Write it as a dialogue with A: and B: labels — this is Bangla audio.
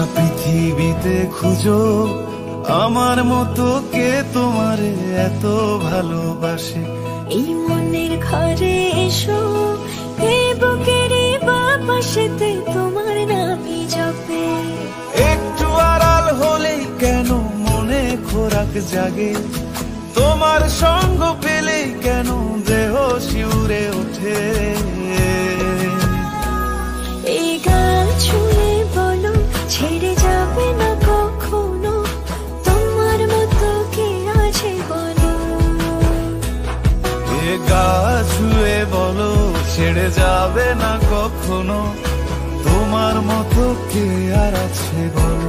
A: গোটা পৃথিবীতে খুঁজো আমার মতো কে তোমারে এত ভালোবাসে।
B: এই মনের ঘরে এসো, এই বুকের বাপাশেতে তোমার নামই জপে।
A: একটু আড়াল হলেই কেন মনে খোরাক জাগে, তোমার সঙ্গ পেলেই কেন দেহ শিউরে ওঠে।
B: এই গান ছুঁয়ে বলো ছেড়ে যাবে না কখনো, তোমার মতো কে আছে বলো।
A: এ গা ছুঁয়ে বলো ছেড়ে যাবে না কখনো, তোমার মতো কে আর আছে বলো।